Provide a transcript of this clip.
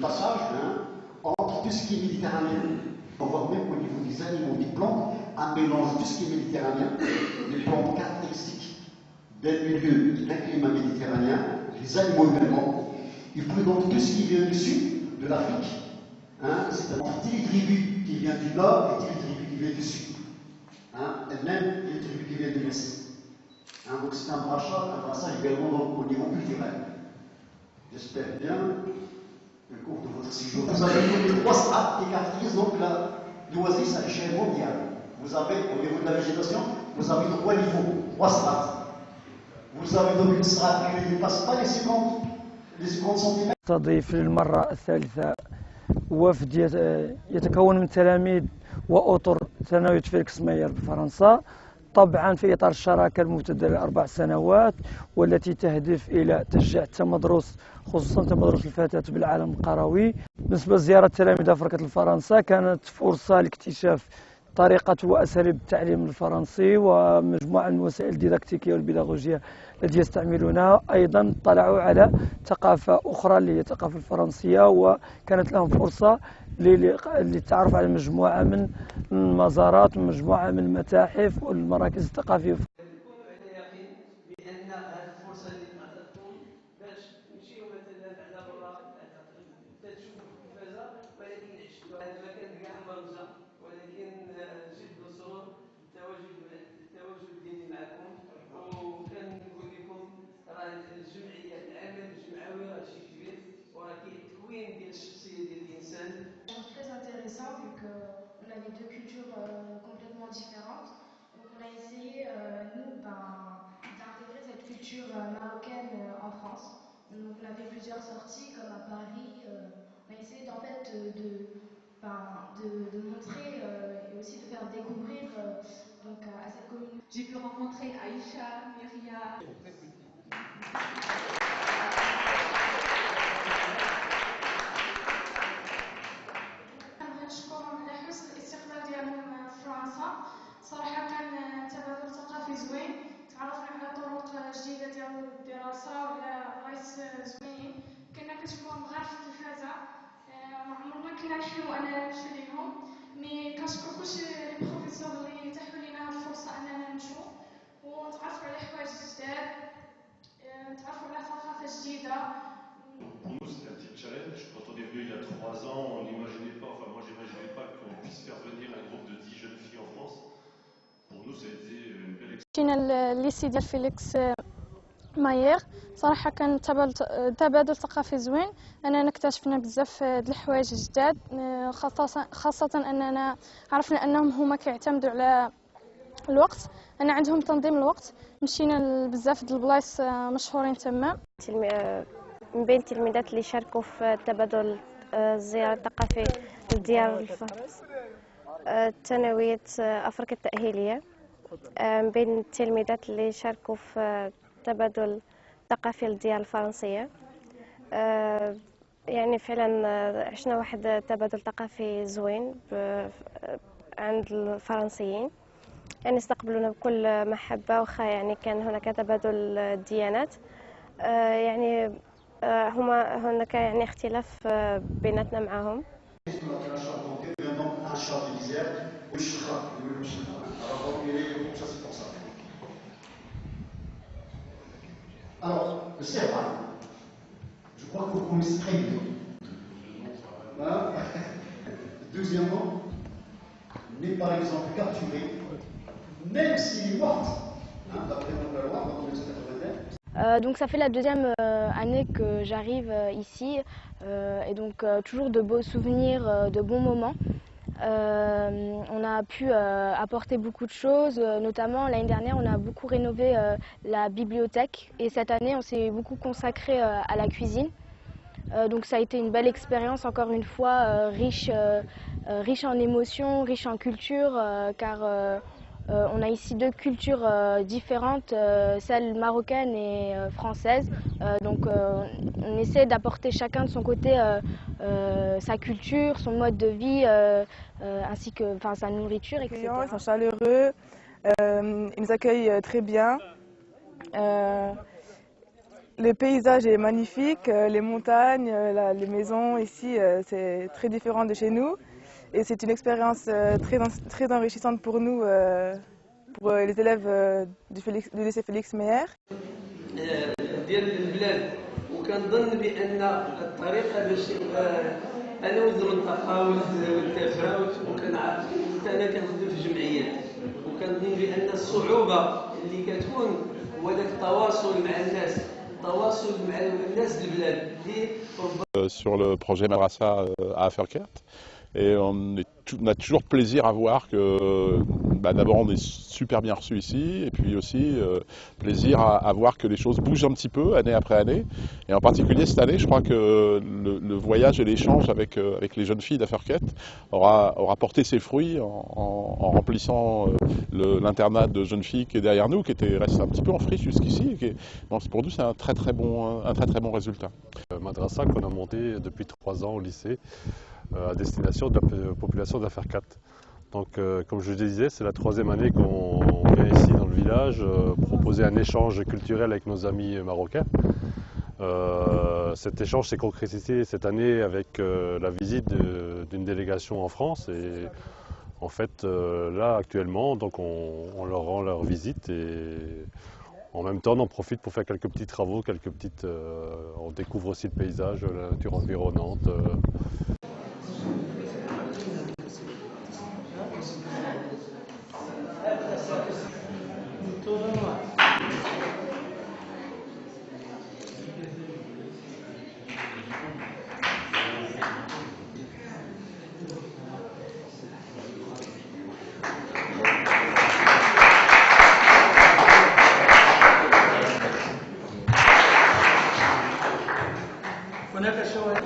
passage entre tout ce qui est méditerranéen. On voit même au niveau des animaux, des plantes, un mélange de tout ce qui est méditerranéen, des plantes caractéristiques d'un milieu, d'un climat méditerranéen, les animaux également. Et puis donc tout ce qui vient du sud, de l'Afrique, c'est-à-dire les tribus qui viennent du nord et les tribus qui viennent du sud. Et même les tribus qui viennent de l'est. Donc c'est un brassage également au niveau culturel. J'espère bien, au cours de votre séjour, vous avez les trois strates qui caractérisent donc l'oasis à l'échelle mondiale. Vous avez, au niveau de la végétation, vous avez trois niveaux, trois strates. Vous avez donc une strate qui ne dépasse pas les 50 centimètres. تضيف للمرة الثالثة وفد يتكون من تلاميذ وأطر ثانوية فيليكس ماير بفرنسا، طبعا في إطار الشراكة الممتدة ل4 سنوات والتي تهدف إلى تشجيع التمدرس خصوصا تمدرس الفتاة بالعالم القروي. بالنسبة لزيارة تلاميذ أفريقيا لفرنسا كانت فرصة لاكتشاف طريقة وأساليب التعليم الفرنسي ومجموعة من الوسائل الديداكتيكية والبيداغوجية التي يستعملونها. أيضا اطلعوا على ثقافة أخرى اللي هي الثقافة الفرنسية، وكانت لهم فرصة للتعرف على مجموعة من المزارات ومجموعة من المتاحف والمراكز الثقافية. Très intéressant vu qu'on avait deux cultures complètement différentes. Donc on a essayé, nous, d'intégrer cette culture marocaine en France. Donc on a fait plusieurs sorties, comme à Paris. On a essayé de montrer et aussi de faire découvrir à cette communauté. J'ai pu rencontrer Aïcha, Myria. صراحة كان تبادل ثقافي زوين، تعرفنا على طرق جديدة ديال الدراسة وعلى بلايص زوينين، كنا كنشوفوهم غير في التلفازة، عمرنا كنا نحلمو أننا نمشيو ليهم، مي كنشكر كلشي لي بروفيسور اللي تاحوا لينا هاد الفرصة أننا نمشيو ونتعرفوا على حوايج جداد، نتعرفوا على ثقافة جديدة. Pour nous, c'était un petit challenge. Quand on est venu il y a 3 ans, on n'imaginait pas, enfin moi j'imaginais pas qu'on puisse faire venir un groupe de 10 jeunes filles en France. Pour nous, ça a été une belle expérience. جينا الليسي ديال فيليكس ماير، صراحة كان تبادل ثقافي زوين، أننا اكتشفنا بزاف د الحوايج جداد، خاصة أننا عرفنا أنهم هما كيعتمدوا على الوقت، أن عندهم تنظيم الوقت. مشينا لبزاف د البلايص مشهورين تما. من بين التلميذات اللي شاركوا في التبادل الزيارة الثقافي ديال ثانوية أفريقيا التأهيلية، من بين التلميذات اللي شاركوا في التبادل الثقافي ديال الفرنسية، يعني فعلا عشنا واحد التبادل ثقافي زوين عند الفرنسيين، يعني استقبلونا بكل محبة، وخا يعني كان هناك تبادل الديانات، يعني هناك يعني اختلاف بيناتنا معهم. Alors, le Serval, je crois que vous connaissez très bien. Deuxièmement, n'est par exemple capturé, même s'il est mort, d'après la loi en 1981. Donc ça fait la deuxième année que j'arrive ici, et donc toujours de beaux souvenirs, de bons moments. On a pu apporter beaucoup de choses, notamment l'année dernière on a beaucoup rénové la bibliothèque, et cette année on s'est beaucoup consacré à la cuisine. Donc ça a été une belle expérience, encore une fois, riche en émotions, riche en culture, car on a ici deux cultures différentes, celle marocaine et française. Donc on essaie d'apporter chacun de son côté sa culture, son mode de vie, ainsi que sa nourriture, etc. Ils sont chaleureux, ils nous accueillent très bien. Le paysage est magnifique, les montagnes, les maisons ici, c'est très différent de chez nous. Et c'est une expérience très enrichissante pour nous, pour les élèves du lycée Félix Meyer. ديال البلاد وكنظن بان الطريقه باش انا ولد المنطقه والتفاوت وكنعرف انا كنخدم في جمعيات وكنظن بان الصعوبه اللي كتكون هو داك التواصل مع الناس التواصل مع الناس البلاد اللي sur le projet Madrasa à Aferkert. Et on a toujours plaisir à voir que d'abord on est super bien reçu ici et puis aussi plaisir à voir que les choses bougent un petit peu année après année. Et en particulier cette année, je crois que le voyage et l'échange avec les jeunes filles d'Aferkert aura porté ses fruits en remplissant l'internat de jeunes filles qui est derrière nous, qui était resté un petit peu en friche jusqu'ici. Donc pour nous c'est un très très bon résultat. Madrasa qu'on a monté depuis 3 ans au lycée. À destination de la population d'Aferkert. Donc, comme je le disais, c'est la 3e année qu'on vient ici dans le village proposer un échange culturel avec nos amis marocains. Cet échange s'est concrétisé cette année avec la visite d'une délégation en France. Et en fait, là, actuellement, donc on leur rend leur visite et en même temps, on en profite pour faire quelques petits travaux, on découvre aussi le paysage, la nature environnante. هناك شواهد